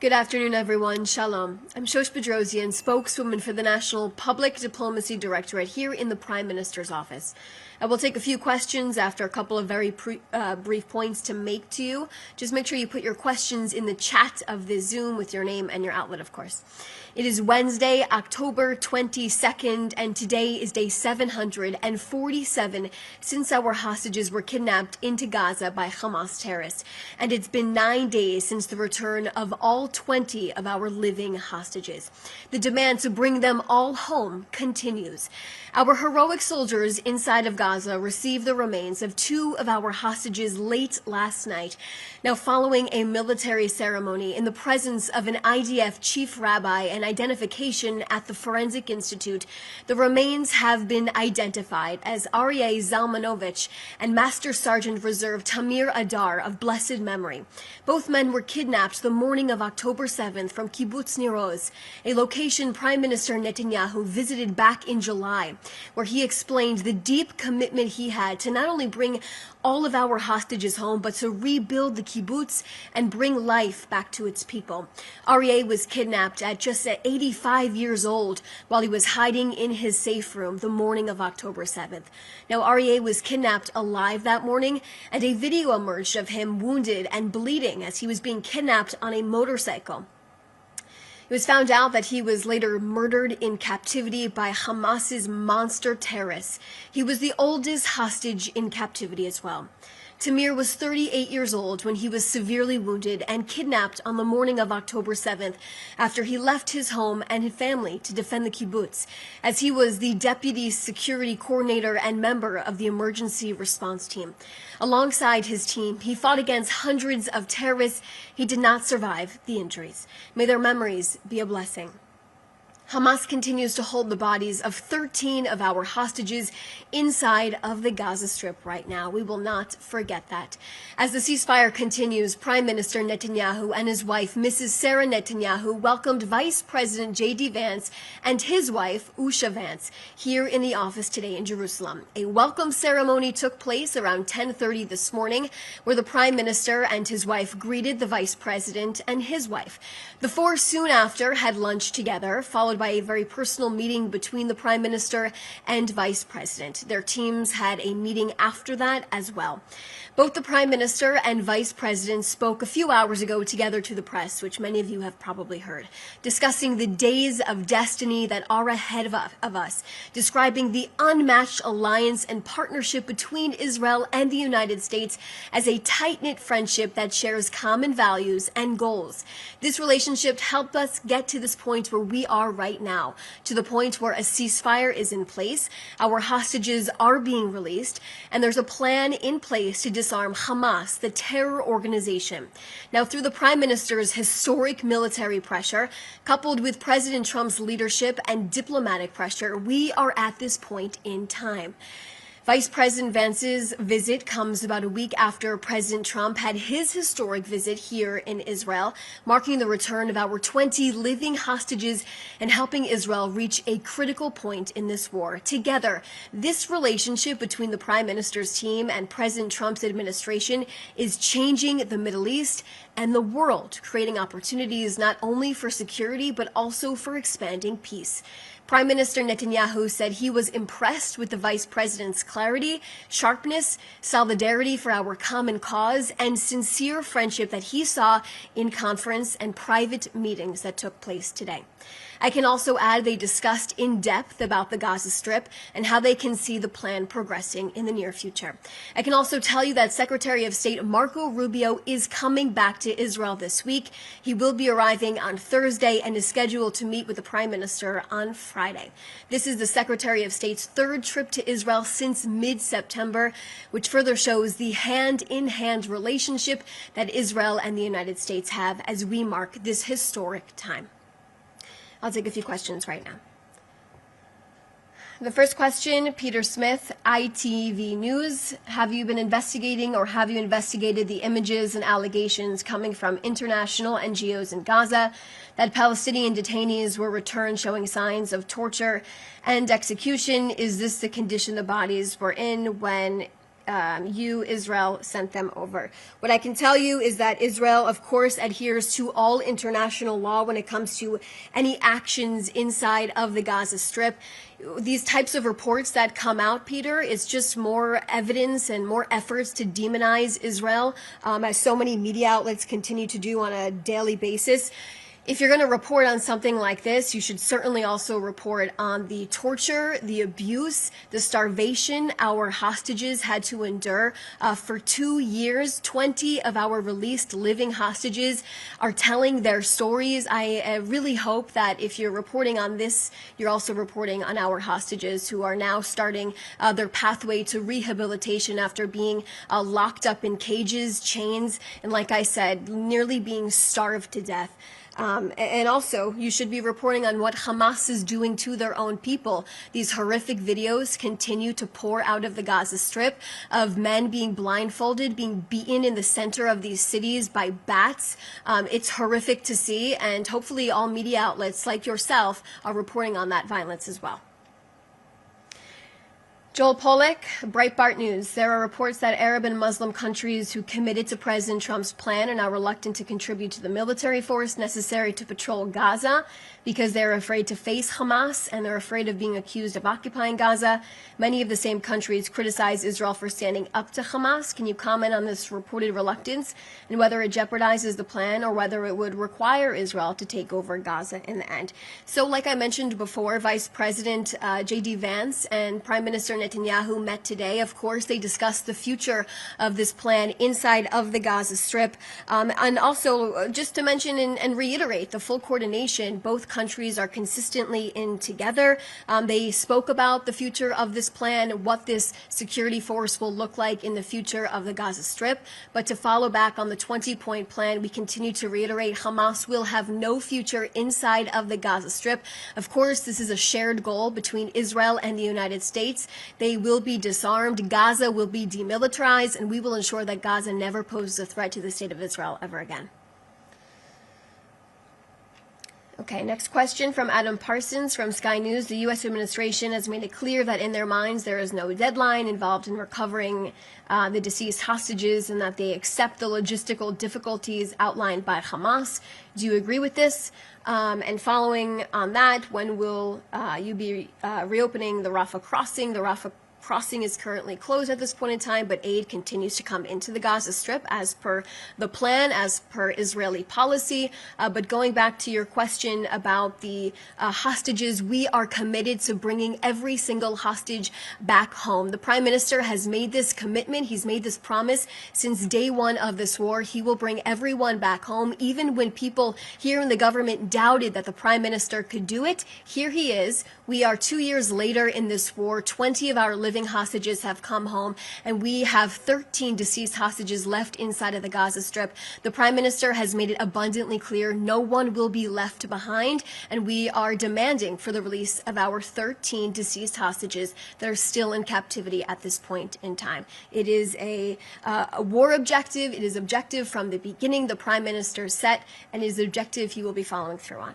Good afternoon, everyone. Shalom. I'm Shosh Badrosian, spokeswoman for the National Public Diplomacy Directorate here in the Prime Minister's office. I will take a few questions after a couple of very brief points to make to you. Just make sure you put your questions in the chat of the Zoom with your name and your outlet, of course. It is Wednesday, October 22nd, and today is day 747 since our hostages were kidnapped into Gaza by Hamas terrorists. And it's been 9 days since the return of all 20 of our living hostages. The demand to bring them all home continues. Our heroic soldiers inside of Gaza received the remains of 2 of our hostages late last night. Now, following a military ceremony in the presence of an IDF chief rabbi and identification at the Forensic Institute, the remains have been identified as Aryeh Zalmanovich and Master Sergeant Reserve Tamir Adar of blessed memory. Both men were kidnapped the morning of October 7th from Kibbutz Nir Oz, a location Prime Minister Netanyahu visited back in July, where he explained the deep commitment he had to not only bring all of our hostages home, but to rebuild the kibbutz and bring life back to its people. Aryeh was kidnapped at just 85 years old while he was hiding in his safe room the morning of October 7th. Now, Aryeh was kidnapped alive that morning, and a video emerged of him wounded and bleeding as he was being kidnapped on a motorcycle. It was found out that he was later murdered in captivity by Hamas's monster terrorists. He was the oldest hostage in captivity as well. Tamir was 38 years old when he was severely wounded and kidnapped on the morning of October 7th after he left his home and his family to defend the kibbutz, as he was the deputy security coordinator and member of the emergency response team. Alongside his team, he fought against hundreds of terrorists. He did not survive the injuries. May their memories be a blessing. Hamas continues to hold the bodies of 13 of our hostages inside of the Gaza Strip right now. We will not forget that. As the ceasefire continues, Prime Minister Netanyahu and his wife, Mrs. Sarah Netanyahu, welcomed Vice President J.D. Vance and his wife, Usha Vance, here in the office today in Jerusalem. A welcome ceremony took place around 10:30 this morning, where the Prime Minister and his wife greeted the Vice President and his wife. The four soon after had lunch together, followed by a very personal meeting between the Prime Minister and Vice President. Their teams had a meeting after that as well. Both the Prime Minister and Vice President spoke a few hours ago together to the press, which many of you have probably heard, discussing the days of destiny that are ahead of us, describing the unmatched alliance and partnership between Israel and the United States as a tight-knit friendship that shares common values and goals. This relationship helped us get to this point where we are right now, to the point where a ceasefire is in place, our hostages are being released, and there's a plan in place to disarm Hamas, the terror organization. Now, through the Prime Minister's historic military pressure, coupled with President Trump's leadership and diplomatic pressure, we are at this point in time. Vice President Vance's visit comes about a week after President Trump had his historic visit here in Israel, marking the return of our 20 living hostages and helping Israel reach a critical point in this war. Together, this relationship between the Prime Minister's team and President Trump's administration is changing the Middle East and the world, creating opportunities not only for security but also for expanding peace. Prime Minister Netanyahu said he was impressed with the Vice President's clarity, sharpness, solidarity for our common cause, and sincere friendship that he saw in conference and private meetings that took place today. I can also add they discussed in depth about the Gaza Strip and how they can see the plan progressing in the near future. I can also tell you that Secretary of State Marco Rubio is coming back to Israel this week. He will be arriving on Thursday and is scheduled to meet with the Prime Minister on Friday. This is the Secretary of State's third trip to Israel since mid-September, which further shows the hand-in-hand relationship that Israel and the United States have as we mark this historic time. I'll take a few questions right now. The first question, Peter Smith, ITV News. Have you been investigating or have you investigated the images and allegations coming from international NGOs in Gaza that Palestinian detainees were returned showing signs of torture and execution? Is this the condition the bodies were in when Israel, sent them over. What I can tell you is that Israel, of course, adheres to all international law when it comes to any actions inside of the Gaza Strip. These types of reports that come out, Peter, is just more evidence and more efforts to demonize Israel, as so many media outlets continue to do on a daily basis. If you're going to report on something like this, you should certainly also report on the torture, the abuse, the starvation our hostages had to endure for 2 years. 20 of our released living hostages are telling their stories. I really hope that if you're reporting on this, you're also reporting on our hostages who are now starting their pathway to rehabilitation after being locked up in cages, chains, and like I said, nearly being starved to death. And also, you should be reporting on what Hamas is doing to their own people. These horrific videos continue to pour out of the Gaza Strip of men being blindfolded, being beaten in the center of these cities by bats. It's horrific to see, and hopefully all media outlets like yourself are reporting on that violence as well. Joel Pollack, Breitbart News. There are reports that Arab and Muslim countries who committed to President Trump's plan are now reluctant to contribute to the military force necessary to patrol Gaza because they're afraid to face Hamas and they're afraid of being accused of occupying Gaza. Many of the same countries criticize Israel for standing up to Hamas. Can you comment on this reported reluctance and whether it jeopardizes the plan or whether it would require Israel to take over Gaza in the end? So like I mentioned before, Vice President J.D. Vance and Prime Minister Netanyahu met today. Of course, they discussed the future of this plan inside of the Gaza Strip. And also, just to mention and reiterate the full coordination, both countries are consistently in together. They spoke about the future of this plan, what this security force will look like in the future of the Gaza Strip. But to follow back on the 20-point plan, we continue to reiterate Hamas will have no future inside of the Gaza Strip. Of course, this is a shared goal between Israel and the United States. They will be disarmed, Gaza will be demilitarized, and we will ensure that Gaza never poses a threat to the state of Israel ever again. Okay, next question from Adam Parsons from Sky News. The U.S. administration has made it clear that in their minds there is no deadline involved in recovering the deceased hostages and that they accept the logistical difficulties outlined by Hamas. Do you agree with this? And following on that, when will you be reopening the Rafah crossing? The Rafah crossing is currently closed at this point in time, but aid continues to come into the Gaza Strip as per the plan, as per Israeli policy. But going back to your question about the hostages, we are committed to bringing every single hostage back home. The Prime Minister has made this commitment. He's made this promise since day one of this war. He will bring everyone back home, even when people here in the government doubted that the Prime Minister could do it. Here he is. We are 2 years later in this war. 20 of our living hostages have come home, and we have 13 deceased hostages left inside of the Gaza Strip. The Prime Minister has made it abundantly clear no one will be left behind, and we are demanding for the release of our 13 deceased hostages that are still in captivity at this point in time. It is a war objective. It is objective from the beginning the Prime Minister set, and it is objective he will be following through on.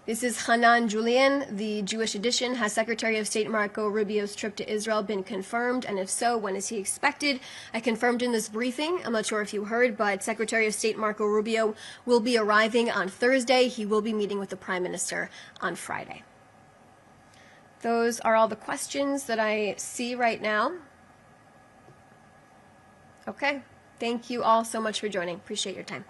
This is Hanan Julian, the Jewish edition. Has Secretary of State Marco Rubio's trip to Israel been confirmed? And if so, when is he expected? I confirmed in this briefing, I'm not sure if you heard, but Secretary of State Marco Rubio will be arriving on Thursday. He will be meeting with the Prime Minister on Friday. Those are all the questions that I see right now. Okay. Thank you all so much for joining. Appreciate your time.